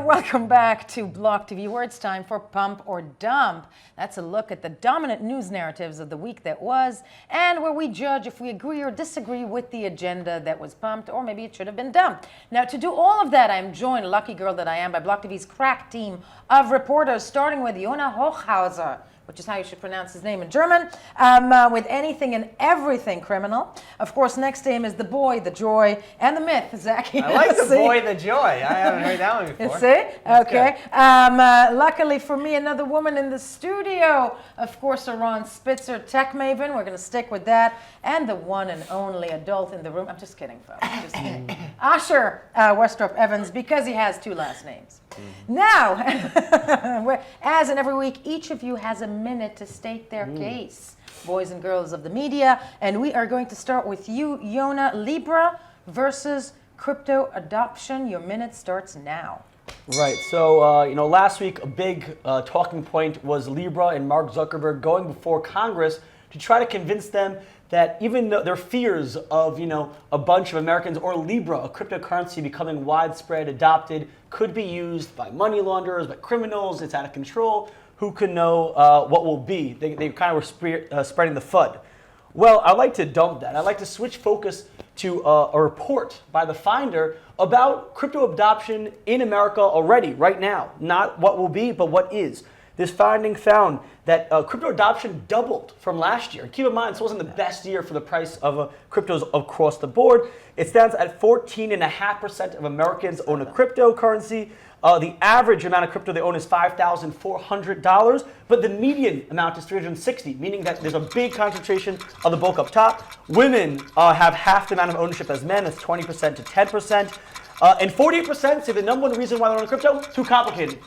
Welcome back to Block TV, where it's time for Pump or Dump. That's a look at the dominant news narratives of the week that was, and where we judge if we agree or disagree with the agenda that was pumped, or maybe it should have been dumped. Now, to do all of that, I'm joined, lucky girl that I am, by Block TV's crack team of reporters, starting with Jona Hochhauser, which is how you should pronounce his name in German, with anything and everything criminal. Of course, next to him is the boy, the joy, and the myth, Zachy. I like the boy, the joy. I haven't heard that one before. You see? Okay. Luckily for me, another woman in the studio. Of course, Iran Spitzer, tech maven. We're going to stick with that. And the one and only adult in the room. I'm just kidding, folks. Just kidding. Asher Westrop Evans, because he has two last names. Now, as in every week, each of you has a minute to state their case, boys and girls of the media, and we are going to start with you, Jona. Libra versus crypto adoption. Your minute starts now. Right. So, last week a big talking point was Libra and Mark Zuckerberg going before Congress to try to convince them that even though their fears of, a bunch of Americans or Libra, a cryptocurrency becoming widespread, adopted, could be used by money launderers, by criminals, it's out of control, who can know what will be. They kind of were spreading the FUD. Well, I'd like to dump that. I'd like to switch focus to a report by the Finder about crypto adoption in America already, right now. Not what will be, but what is. This finding found that crypto adoption doubled from last year. Keep in mind, this wasn't the best year for the price of cryptos across the board. It stands at 14.5% of Americans own a cryptocurrency. The average amount of crypto they own is $5,400, but the median amount is $360, meaning that there's a big concentration of the bulk up top. Women have half the amount of ownership as men, that's 20% to 10%. And 48% say the number one reason why they own crypto, too complicated.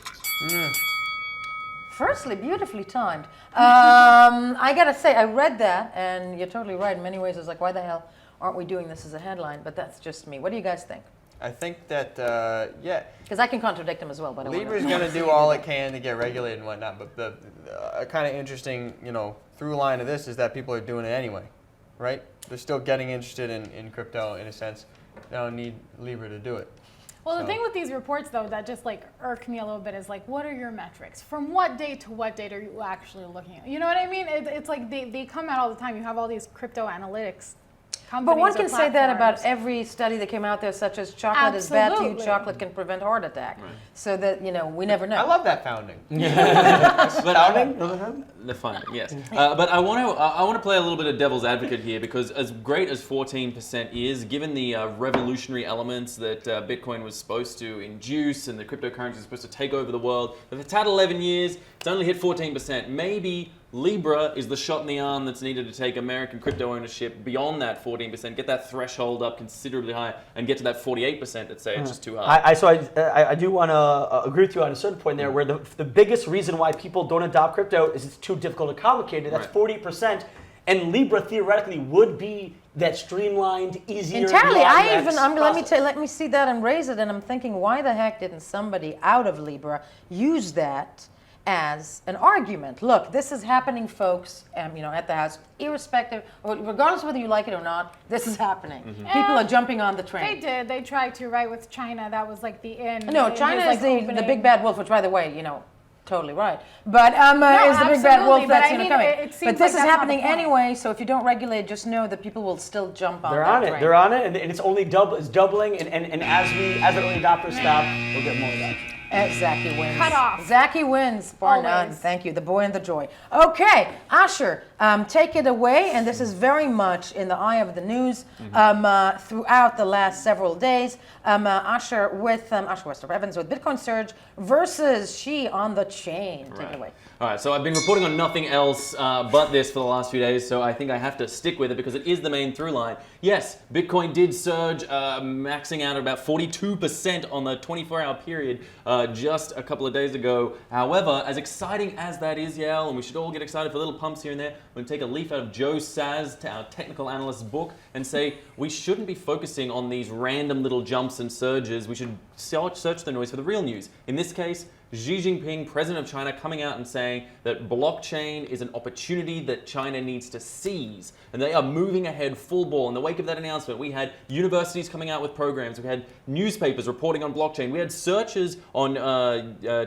Firstly, beautifully timed. I gotta say, I read that, and you're totally right. In many ways, I was like, why the hell aren't we doing this as a headline? But that's just me. What do you guys think? I think that, because I can contradict him as well. But Libra's going to do all it can to get regulated and whatnot. But the kind of interesting, through line of this is that people are doing it anyway, right? They're still getting interested in crypto in a sense. They don't need Libra to do it. Well, the thing with these reports, though, that just irk me a little bit is what are your metrics? From what date to what date are you actually looking at? You know what I mean? It's like they come out all the time. You have all these crypto analytics companies. But one can say that about every study that came out there, such as chocolate is bad to you, chocolate can prevent heart attack. Right. So that, we never know. I love that founding. The founding, yes. But I want to play a little bit of devil's advocate here, because as great as 14% is, given the revolutionary elements that Bitcoin was supposed to induce and the cryptocurrency is supposed to take over the world, if it's had 11 years, it's only hit 14%. Maybe Libra is the shot in the arm that's needed to take American crypto ownership beyond that 14%, get that threshold up considerably higher, and get to that 48% that say it's just too high. I do want to agree with you on a certain point there, where the biggest reason why people don't adopt crypto is it's too difficult and complicated. That's 40%, and Libra theoretically would be that streamlined, easier. Entirely. Let me see that and raise it, and I'm thinking, why the heck didn't somebody out of Libra use that as an argument? Look, this is happening, folks, at the house, irrespective, or regardless of whether you like it or not, this is happening. People are jumping on the train. They did. They tried to, right, with China. That was the end. No, China is the big bad wolf, which, by the way, totally right. But is the big bad wolf that's coming. But this is happening anyway, so if you don't regulate, just know that people will still jump on that train. They're on it, and it's only doubling, and as the early adopters stop, we'll get more of that. Zachy wins. Cut off. Zachy wins, bar none. Thank you, the boy and the joy. Okay, Asher, take it away. And this is very much in the eye of the news throughout the last several days. Asher Westrop Evans with Bitcoin surge versus she on the chain. Take it away. All right, so I've been reporting on nothing else but this for the last few days, so I think I have to stick with it because it is the main through line. Yes, Bitcoin did surge, maxing out at about 42% on the 24-hour period just a couple of days ago. However, as exciting as that is, Yael, and we should all get excited for little pumps here and there, I'm going to take a leaf out of Joe Saz, our technical analyst's book, and say we shouldn't be focusing on these random little jumps and surges. We should search the noise for the real news. In this case, Xi Jinping, president of China, coming out and saying that blockchain is an opportunity that China needs to seize. And they are moving ahead full ball. In the wake of that announcement, we had universities coming out with programs. We had newspapers reporting on blockchain. We had searches on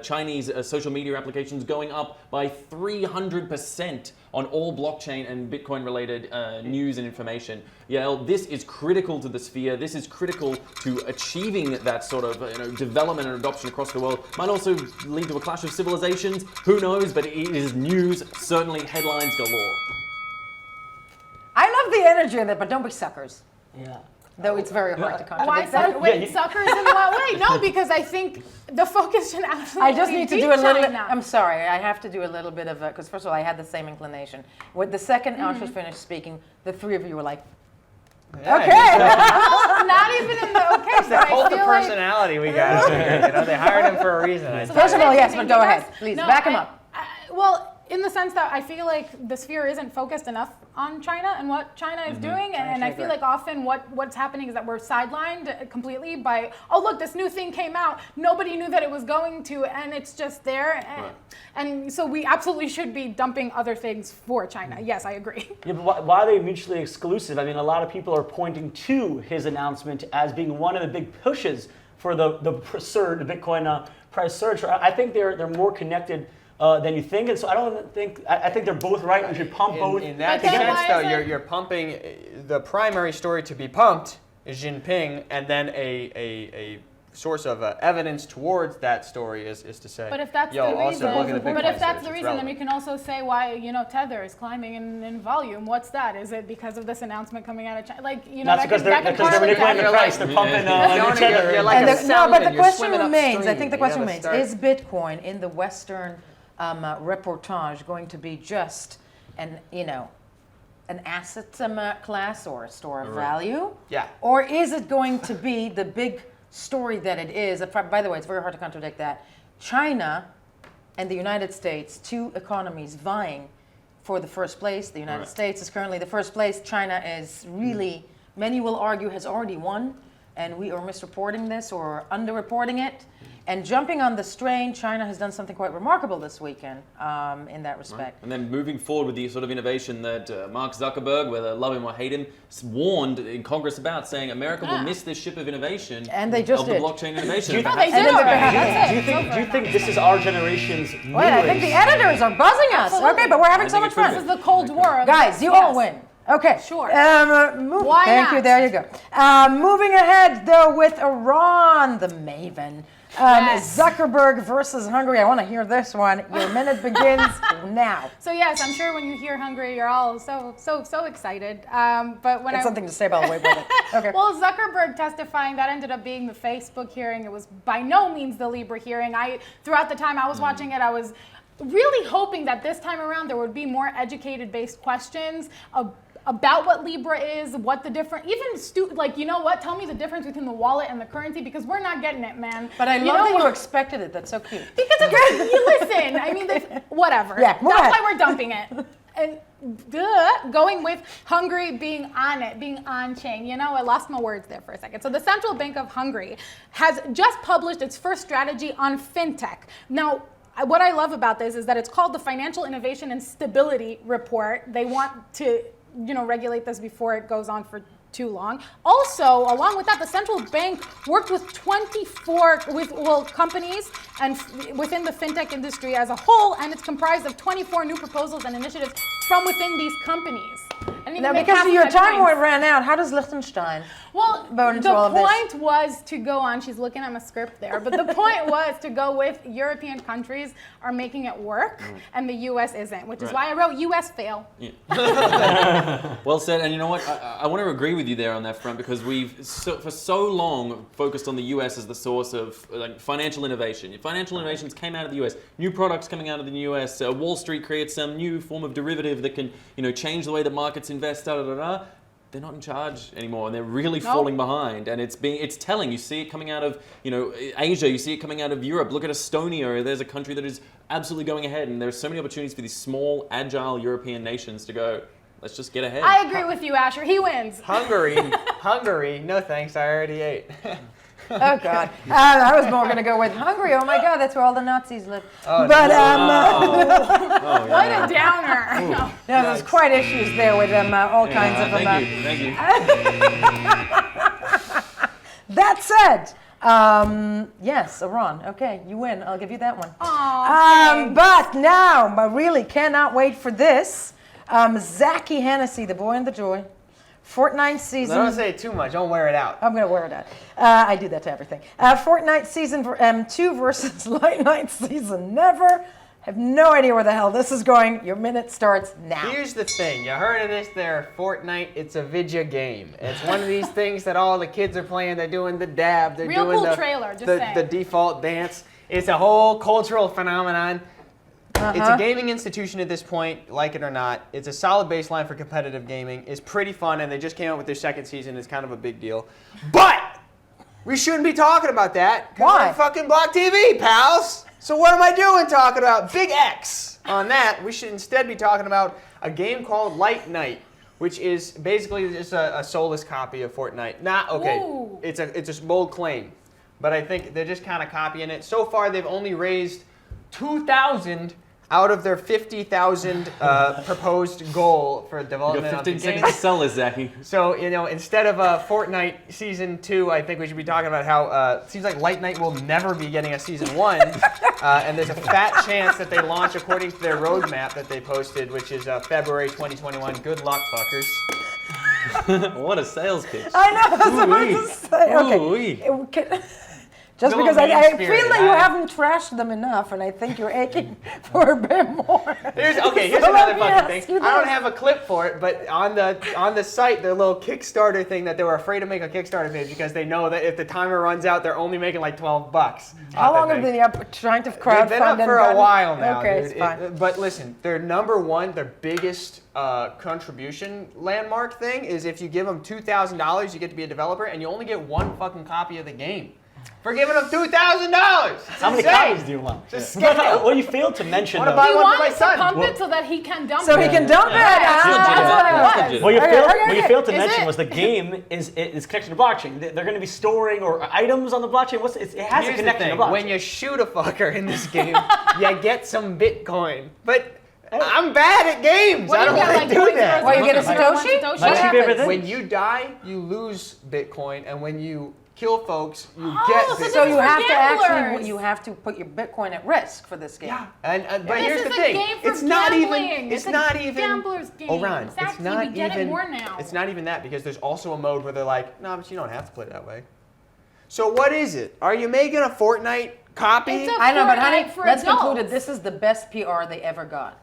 Chinese social media applications going up by 300% on all blockchain and Bitcoin related news and information. Yael, this is critical to the sphere. This is critical to achieving that sort of development and adoption across the world. Might also lead to a clash of civilizations. Who knows? But it is news, certainly headlines galore. I love the energy in it, but don't be suckers. Yeah. Though it's very hard to Why contradict that. wait, suckers in what way? No, because I think the focus should absolutely I just need to be do a little. China. I'm sorry, I have to do a little bit of a, because first of all, I had the same inclination. With the second Asher finished speaking, the three of you were like, Yeah, okay. Well, not even in the okay. It's the but I cult of feel like personality we got over here. They hired him for a reason. I think. First of all, yes, but go You ahead. guys- Please, no, back him up. Well, in the sense that I feel like the sphere isn't focused enough on China and what China is doing, and I feel like often what's happening is that we're sidelined completely by, oh look, this new thing came out, nobody knew that it was going to, and it's just there, and so we absolutely should be dumping other things for China. Yes, I agree. Yeah, but why are they mutually exclusive? I mean, a lot of people are pointing to his announcement as being one of the big pushes for the surge, the Bitcoin price surge. I think they're more connected than you think, and so I think they're both right. We should pump both. In that But then sense, why though, is it- you're pumping the primary story to be pumped is Jinping, and then a source of evidence towards that story is to say, But if that's yo, the also reason, look at the Bitcoin but if that's surge, the it's reason, then we relevant. can also say why Tether is climbing in volume. What's that? Is it because of this announcement coming out of China? Like That's because they're manipulating the price. They're pumping new Tether. You're like And a no, but salmon, the you're question swimming remains. I upstream. think the You question gotta remains: start- is Bitcoin in the Western reportage going to be just an asset class or a store of value? Yeah. Or is it going to be the big story that it is? By the way, it's very hard to contradict that. China and the United States, two economies vying for the first place. The United States is currently the first place. China is really, many will argue, has already won, and we are misreporting this or underreporting it. And jumping on the strain, China has done something quite remarkable this weekend in that respect. And then moving forward with the sort of innovation that Mark Zuckerberg, whether love him or hate him, warned in Congress about, saying America will miss this ship of innovation. And they just of the did. blockchain innovation. No, they And did then already. they're- That's Do it. you think this is our generation's new Wait, I think the editors are buzzing us. Absolutely. Okay, but we're having I so think much it fun. should This is the Cold War. of Guys, this, you yes. all win. Okay. Sure. Why Thank you. not? There you go. Moving ahead, though, with Iran, the maven. Yes. Zuckerberg versus Hungary. I want to hear this one. Your minute begins now. So yes, I'm sure when you hear Hungary, you're all so excited. But when That's something to say, by the way, brother. Okay. Well, Zuckerberg testifying, that ended up being the Facebook hearing. It was by no means the Libra hearing. Throughout the time I was watching it, I was really hoping that this time around there would be more educated-based questions about what Libra is, what the different, you know what? Tell me the difference between the wallet and the currency, because we're not getting it, man. But I You love know that you what? expected it. That's so cute. Because you listen. I mean, whatever. Yeah, go That's ahead. why we're dumping it. And going with Hungary being on it, being on chain. I lost my words there for a second. So the Central Bank of Hungary has just published its first strategy on fintech. Now, what I love about this is that it's called the Financial Innovation and Stability Report. They want to, regulate this before it goes on for too long. Also, along with that, the central bank worked with 24 companies and within the fintech industry as a whole, and it's comprised of 24 new proposals and initiatives from within these companies. And Now, because your time ran out, how does Liechtenstein Well, bone into the all of this? point was to go on. She's looking at my script there, but the point was to go with European countries are making it work, and the U.S. isn't, which is why I wrote U.S. fail. Well said. And you know what? I want to agree with you there on that front, because we've for so long focused on the U.S. as the source of financial innovation. Financial innovations came out of the U.S. New products coming out of the U.S. Wall Street creates some new form of derivative that can change the way that markets invest. They're not in charge anymore, and they're really falling behind. And it's telling. You see it coming out of Asia. You see it coming out of Europe. Look at Estonia. There's a country that is absolutely going ahead, and there's so many opportunities for these small, agile European nations to go, let's just get ahead. I agree with you, Asher. He wins. Hungary, no thanks, I already ate. Oh God, I was more gonna go with Hungary. Oh my God, that's where all the Nazis live. Oh, But What a downer. No. yeah, there's quite issues there with all kinds of them. Thank you. That said, yes, Iran. Okay, you win. I'll give you that one. Aw, But now, I really cannot wait for this. Zachy Hennessy, the boy and the joy. Fortnite season. Don't say too much. Don't wear it out. I'm going to wear it out. I do that to everything. Fortnite season 2 versus Light Night season never. Have no idea where the hell this is going. Your minute starts now. Here's the thing. You heard of this there, Fortnite. It's a video game. It's one of these things that all the kids are playing. They're doing the dab. They're Real doing cool the, trailer, just the, saying. the default dance. It's a whole cultural phenomenon. It's a gaming institution at this point, like it or not. It's a solid baseline for competitive gaming. It's pretty fun, and they just came out with their second season. It's kind of a big deal. But we shouldn't be talking about that. 'Cause Why? we're fucking BLOCKTV, pals. So what am I doing talking about Big X on that? We should instead be talking about a game called Light Night, which is basically just a soulless copy of Fortnite. Ooh. It's a bold claim, but I think they're just kind of copying it. So far, they've only raised 2,000 out of their 50,000 proposed goal for You development got of the 15 game. seconds to sell this, Zachy. So, instead of Fortnite Season 2, I think we should be talking about how it seems like Light Night will never be getting a Season 1. And there's a fat chance that they launch according to their roadmap that they posted, which is February 2021. Good luck, fuckers. What a sales pitch. I know, that's what I was Ooh-wee. about to say. Okay. Ooh-wee. Just Little because I feel mean-spirited, that you huh? haven't trashed them enough, and I think you're aching for a bit more. Here's So another let me fucking ask thing. you I don't this. have a clip for it, but on the site, their little Kickstarter thing that they were afraid to make a Kickstarter page because they know that if the timer runs out, they're only making like $12. How long have they been trying to crowdfund? They've been up and for a gotten- while now, Okay, dude. it's fine. But listen, their number one, their biggest contribution landmark thing is if you give them $2,000, you get to be a developer, and you only get one fucking copy of the game. For giving them $2,000. How many copies do you want? Just But scale. what you failed to mention, Wanna though, buy He one for my wanted to son. pump it so that he can dump So it. he can dump it. That's what it was. legit. what you Okay, failed, okay, what you okay. failed to Is mention it? was the game is connected to blockchain. They're going to be storing or items on the blockchain. It has a Here's the connection to thing, blockchain. when you shoot a fucker in this game, you get some Bitcoin. But I'm bad at games. What I do don't you get, want to like, do that. Well, you get a One Satoshi? Satoshi? My What two favorite happens? things. When you die, you lose Bitcoin, and when you kill folks, you Oh, get so Bitcoin. this So is you for have to gamblers. actually, you have to put your Bitcoin at risk for this game. Yeah, but This here's is the a thing. game for It's not even. gambling. It's It's a not even. gambler's game. Oh, Ron, Exactly, it's not we get it even. more now. It's not even that because there's also a mode where they're like, no, but you don't have to play it that way. So what is it? Are you making a Fortnite copy? It's a I know, but honey, Fortnite for let's adults. conclude it. This is the best PR they ever got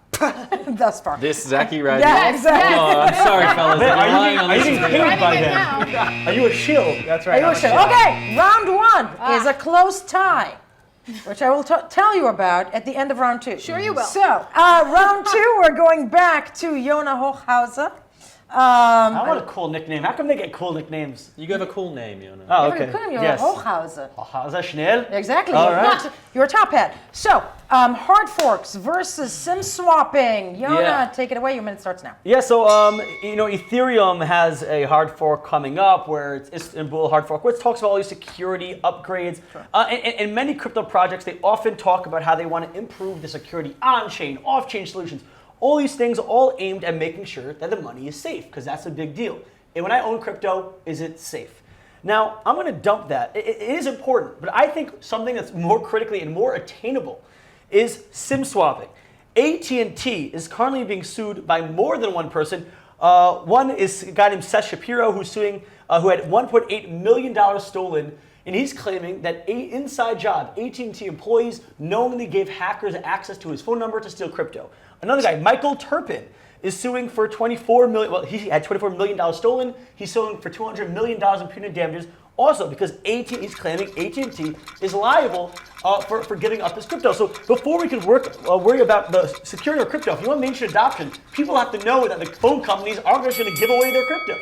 thus far. This Zachy right Yeah, here. exactly. Oh, I'm sorry, fellas. Man, I've been lying on are you this getting one. paid by Writing it them? down. Are you a shill? That's right. Are you sure? Okay, round one is a close tie, which I will tell you about at the end of round 2. Sure you will. So, round 2, we're going back to Jona Hochhauser. I want a cool nickname. How come they get cool nicknames? You have a cool name, Yona. Oh, Every okay. Jona Yes. Hochhauser. How's that, Schnell? Exactly. All You're right. not- You're a top hat. So, hard forks versus sim swapping. Jona, Yeah. take it away. Your minute starts now. Yeah, so Ethereum has a hard fork coming up where it's Istanbul hard fork, which talks about all these security upgrades. And many crypto projects, they often talk about how they want to improve the security on-chain, off-chain solutions. All these things all aimed at making sure that the money is safe, because that's a big deal. And when I own crypto, is it safe? Now, I'm going to dump that. It is important, but I think something that's more critically and more attainable is SIM swapping. AT&T is currently being sued by more than one person. One is a guy named Seth Shapiro who's suing, who had $1.8 million stolen, and he's claiming that inside job, AT&T employees knowingly gave hackers access to his phone number to steal crypto. Another guy, Michael Turpin, is suing for $24 million. Well, he had $24 million stolen. He's suing for $200 million in punitive damages. Also, because he's claiming AT&T is liable for giving up his crypto. So before we can worry about the security of crypto, if you want mainstream adoption, people have to know that the phone companies aren't just going to give away their crypto.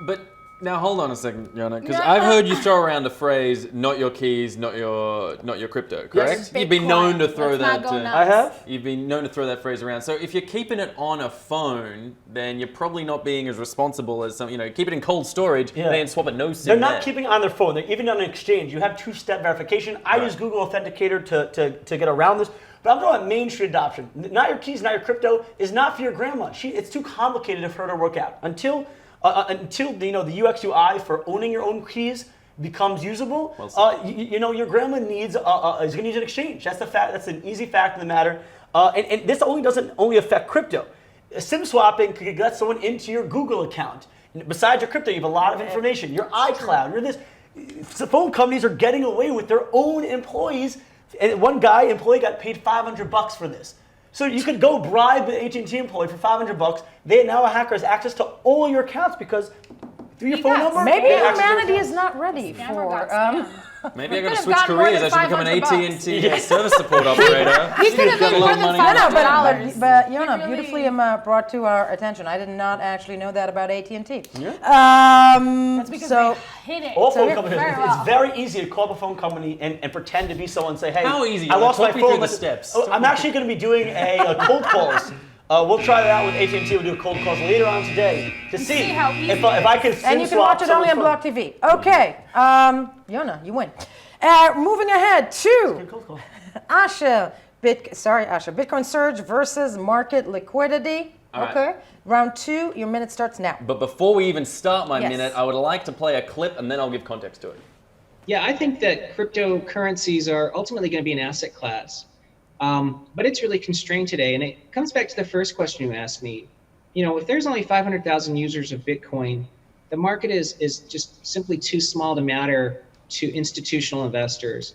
But Now hold on a second, Yona, because Yeah. I've heard you throw around the phrase "not your keys, not your crypto." Correct? Yes. You've been known to throw Let's not that. go nuts. I have. You've been known to throw that phrase around. So if you're keeping it on a phone, then you're probably not being as responsible as some. Keep it in cold storage, Yeah. then swap it no SIM. They're not there. keeping it on their phone. They're even on an exchange. You have two-step verification. I use Google Authenticator to get around this. But I'm talking about Main Street adoption. Not your keys, not your crypto is not for your grandma. It's too complicated for her to work out. Until the UX UI for owning your own keys becomes usable, your grandma is going to use an exchange. That's the fact. That's an easy fact of the matter. And this doesn't only affect crypto. SIM swapping could get someone into your Google account. Besides your crypto, you have a lot of information. Your iCloud, your this. The phone companies are getting away with their own employees. And one employee got paid $500 for this. So you could go bribe the AT&T employee for $500. Now a hacker has access to all your accounts because through your phone number. Maybe they access your humanity accounts. is not ready Scammer for. got scammed. Maybe I got could to have switch gotten more careers. than I should become an $500. AT&T service support operator. He could have Got a made lot more of than money. $500. But He Yona, really- beautifully brought to our attention. I did not actually know that about AT&T. That's because So they hid it. All phone very companies, well. it's very easy to call up a phone company and pretend to be someone and say, hey, How easy? I lost Talk my me phone. through the steps. I'm actually going to be doing a cold calls. We'll try that out with AT&T. We'll do cold calls later on today to see how easy if I can and you can watch it only on Block TV. Okay, Yona, you win. Moving ahead to Asha. Bitcoin surge versus market liquidity. All right. Okay, round 2. Your minute starts now. But before we even start my Yes. minute, I would like to play a clip and then I'll give context to it. Yeah, I think that cryptocurrencies are ultimately going to be an asset class, but it's really constrained today. And it comes back to the first question you asked me. If there's only 500,000 users of Bitcoin, the market is just simply too small to matter to institutional investors.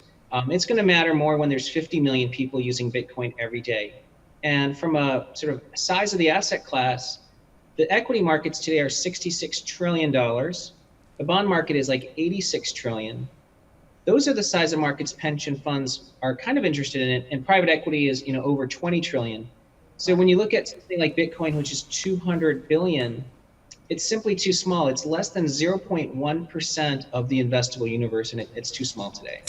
It's going to matter more when there's 50 million people using Bitcoin every day. And from a sort of size of the asset class, the equity markets today are $66 trillion. The bond market is like 86 trillion. Those are the size of markets pension funds are kind of interested in it, and private equity is over 20 trillion. So when you look at something like Bitcoin, which is 200 billion, it's simply too small. It's less than 0.1% of the investable universe, and it's too small today.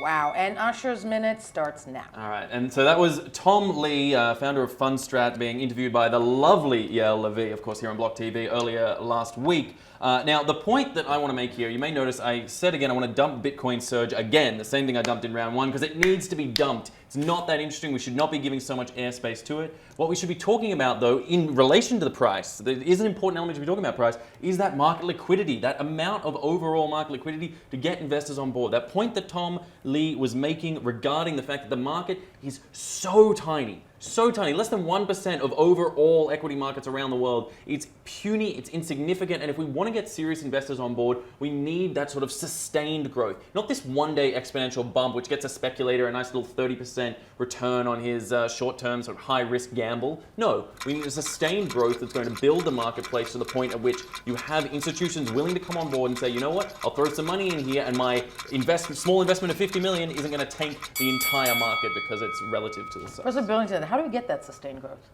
Wow, and Asher's minute starts now. All right, and so that was Tom Lee, founder of Fundstrat, being interviewed by the lovely Yael Levy, of course, here on Block TV earlier last week. Now, the point that I want to make here, you may notice I said again, I want to dump Bitcoin surge again, the same thing I dumped in round 1, because it needs to be dumped. It's not that interesting. We should not be giving so much airspace to it. What we should be talking about, though, in relation to the price, there is an important element to be talking about price, is that market liquidity, that amount of overall market liquidity to get investors on board. That point that Tom Lee was making regarding the fact that the market is so tiny, less than 1% of overall equity markets around the world. It's puny, it's insignificant, and if we want to get serious investors on board, we need that sort of sustained growth. Not this one-day exponential bump, which gets a speculator a nice little 30% return on his short-term sort of high-risk gamble. No, we need a sustained growth that's going to build the marketplace to the point at which you have institutions willing to come on board and say, you know what, I'll throw some money in here, and my small investment of 50 million isn't going to tank the entire market because it's relative to the size. Professor Billington, how do we get that sustained growth?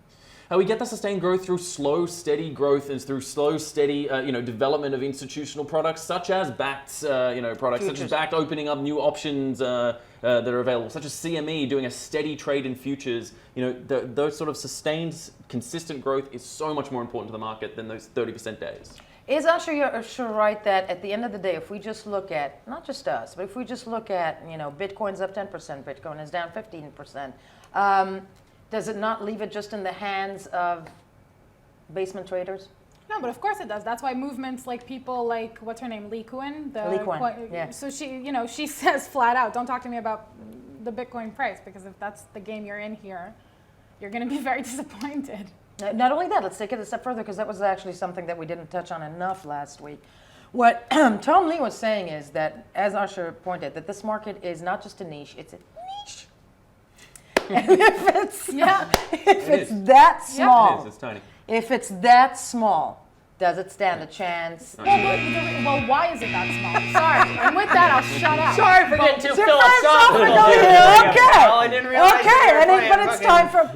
We get the sustained growth through slow, steady growth and through slow, steady, development of institutional products, such as backed, products, such as backed opening up new options that are available, such as CME doing a steady trade in futures. Those sort of sustained, consistent growth is so much more important to the market than those 30% days. Is Asher right that at the end of the day, if we just look at, not just us, but if we just look at, Bitcoin's up 10%, Bitcoin is down 15%, does it not leave it just in the hands of basement traders? No, but of course it does. That's why movements like people like, what's her name, Lee Kuan? Yeah. So she says flat out, don't talk to me about the Bitcoin price, because if that's the game you're in here, you're going to be very disappointed. Not only that, let's take it a step further, because that was actually something that we didn't touch on enough last week. What Tom Lee was saying is that, as Asher pointed, that this market is not just a niche, it's a niche. And if it's that small, It is, it's tiny. if it's that small, does it stand a chance? Well, why is it that small? Sorry. And with that, I'll shut up. Sorry for getting too philosophical. philosophical. Okay. I didn't realize But it's time for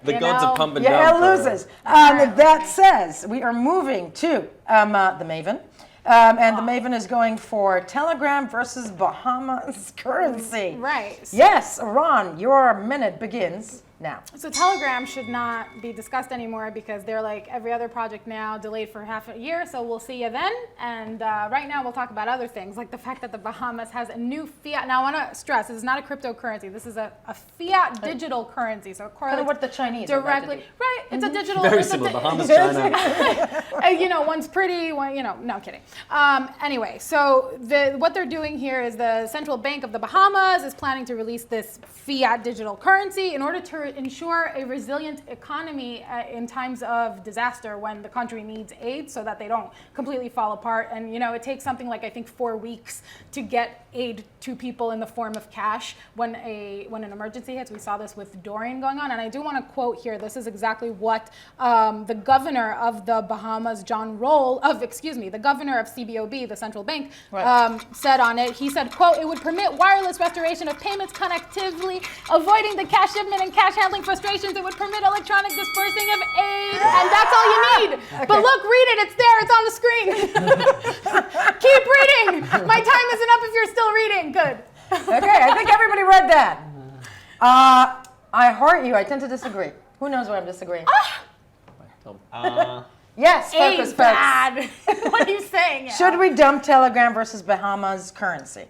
The gods of pump and Yeah, dump. loses. That says we are moving to the Maven. And the Maven is going for Telegram versus Bahamas currency. Right. Yes, Ron, your minute begins now. So Telegram should not be discussed anymore because they're like every other project now, delayed for half a year. So we'll see you then. And right now we'll talk about other things, like the fact that the Bahamas has a new fiat. Now I want to stress, this is not a cryptocurrency. This is a fiat digital currency. So it Kind of what the Chinese are about to directly. do. Right. It's a digital. Very it's a similar. di- Bahamas, China. you know, one's pretty, one, you know, no I'm kidding. Anyway, so what they're doing here is the central bank of the Bahamas is planning to release this fiat digital currency in order to ensure a resilient economy in times of disaster when the country needs aid so that they don't completely fall apart. And, you know, it takes something like, I think, 4 weeks to get aid to people in the form of cash when an emergency hits. We saw this with Dorian going on. And I do want to quote here, this is exactly what the governor of the Bahamas, the governor of CBOB, the central bank, said on it. He said, quote, "It would permit wireless restoration of payments connectively, avoiding the cash shipment and cash handling frustrations. It would permit electronic dispersing of aid." And that's all you need. Okay. But look, read it. It's there. It's on the screen. Keep reading. My time isn't up if you're still reading. Good. Okay, I think everybody read that. I heart you. I tend to disagree. Who knows where I'm disagreeing? Yes, focus, Aid's folks. bad. What are you saying? Should we dump Telegram versus Bahamas currency?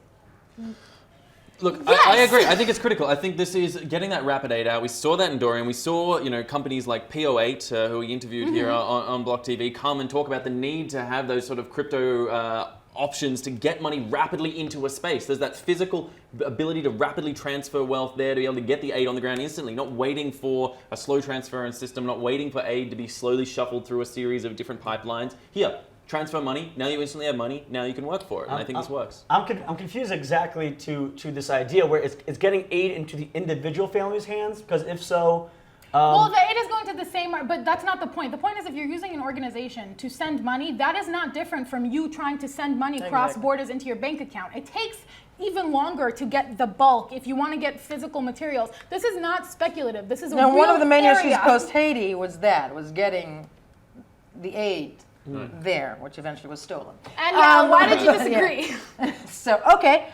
Look, Yes. I agree. I think it's critical. I think this is getting that rapid aid out. We saw that in Dorian. We saw, you know, companies like PO8, who we interviewed here on BLOCKTV, come and talk about the need to have those sort of crypto options to get money rapidly into a space. There's that physical ability to rapidly transfer wealth there, to be able to get the aid on the ground instantly, not waiting for a slow transference system, not waiting for aid to be slowly shuffled through a series of different pipelines. Here, transfer money. Now you instantly have money. Now you can work for it. And I think this works. I'm confused exactly to this idea where it's getting aid into the individual family's hands, because if so, Well, the aid is going to the same, but that's not the point. The point is, if you're using an organization to send money, that is not different from you trying to send money cross borders into your bank account. It takes even longer to get the bulk if you want to get physical materials. This is not speculative. This is a Now, real one of the main area. issues post-Haiti was getting the aid there, which eventually was stolen. And why did you disagree? So, okay.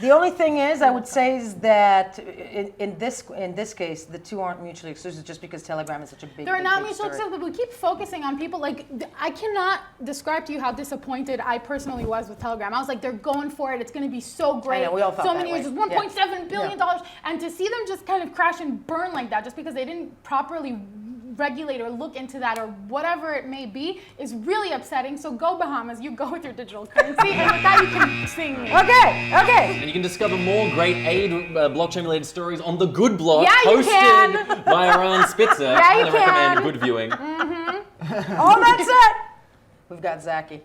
The only thing is, I would say, is that in this case, the two aren't mutually exclusive, just because Telegram is such a big. They're big, not big mutually story. exclusive, but we keep focusing on people. Like, I cannot describe to you how disappointed I personally was with Telegram. I was like, they're going for it. It's going to be so great. I know, we all felt so that many way. years, just $1.7 billion. And to see them just kind of crash and burn like that, just because they didn't properly regulate or look into that or whatever it may be, is really upsetting. So go Bahamas. You go with your digital currency, and with that you can sing me. Okay. And you can discover more great aid blockchain-related stories on the Good Blog, Yeah, you hosted can. by Ron Spitzer. Yeah, you I recommend can. good viewing. All that said, we've got Zaki,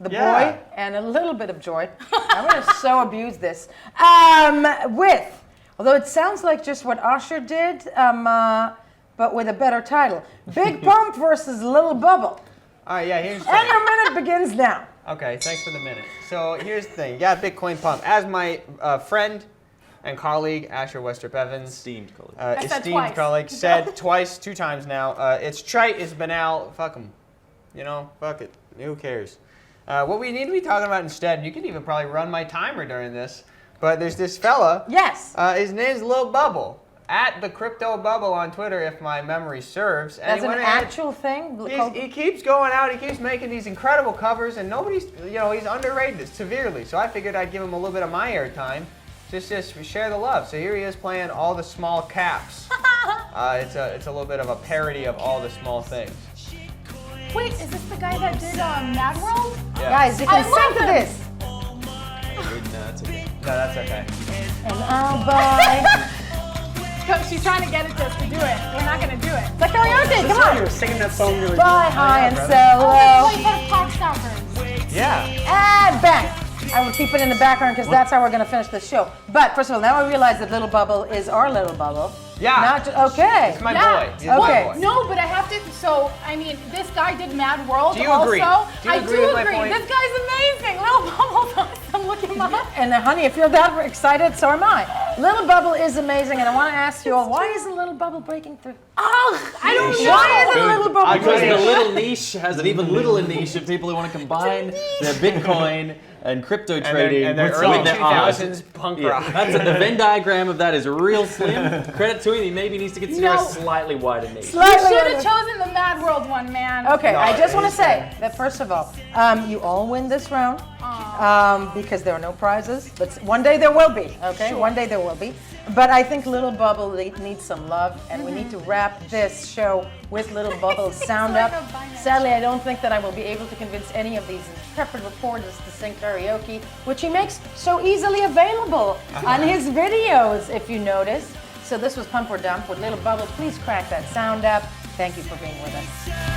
the boy, and a little bit of Joy. I'm going to so abuse this. Although it sounds like just what Usher did, but with a better title. Big Pump versus Little Bubble. All right, yeah, here's the And thing. your minute begins now. Okay, thanks for the minute. So here's the thing. You got Bitcoin Pump. As my friend and colleague, Asher Westrup Evans, Esteemed colleague. I said esteemed twice. colleague, said twice, 2 times now, it's trite, it's banal, fuck them. You know, fuck it. Who cares? What we need to be talking about instead, you can even probably run my timer during this, but there's this fella. Yes. His name's Lil Bubble. At the Crypto Bubble on Twitter, if my memory serves. And That's he an went ahead- actual thing? He keeps going out, he keeps making these incredible covers, and nobody's, he's underrated severely. So I figured I'd give him a little bit of my airtime, just share the love. So here he is playing all the small caps. It's a little bit of a parody of all the small things. Wait, is this the guy that did Mad World? Yeah. Guys, you I can love sing to him. this. No, that's okay. No, that's okay. And I'll buy. She's trying to get it to us to do it. We're not going to do it. The karaoke, come on. You were singing that song really Buy high and brother. sell Oh, low. play Clock Stoppers. Yeah. And bang. I will keep it in the background because that's how we're going to finish the show. But first of all, now I realize that Little Bubble is our Little Bubble. Yeah. Not okay. It's my Yeah. boy. He's Okay. my boy. No, but I have to. So, I mean, this guy did Mad World. Do you also. agree? Do you I agree do with my agree. point? This guy's amazing. Little Bubble's awesome. Look him up. And honey, if you're that excited, so am I. Little Bubble is amazing, and I want to ask you all, why isn't Little Bubble breaking through? Oh, I don't know. Why isn't Little Bubble Because breaking the through? little niche has an even littler niche of people who want to combine their Bitcoin and crypto trading and their with early their art. 2000s punk Yeah, rock. that's it. The Venn diagram of that is real slim. Credit to him. He maybe needs to consider No. a slightly wider niche. You Slightly should under- have chosen the Mad World one, man. Okay, No, I just want to it's say that first of all, you all win this round because there are no prizes. But one day there will be. Okay, one day there will be. But I think Little Bubble needs some love, and we need to wrap this show with Little Bubble's sound like up. a binary. Sadly, I don't think that I will be able to convince any of these intrepid reporters to sing karaoke, which he makes so easily available on his videos, if you notice. So this was Pump or Dump with Little Bubble. Please crack that sound up. Thank you for being with us.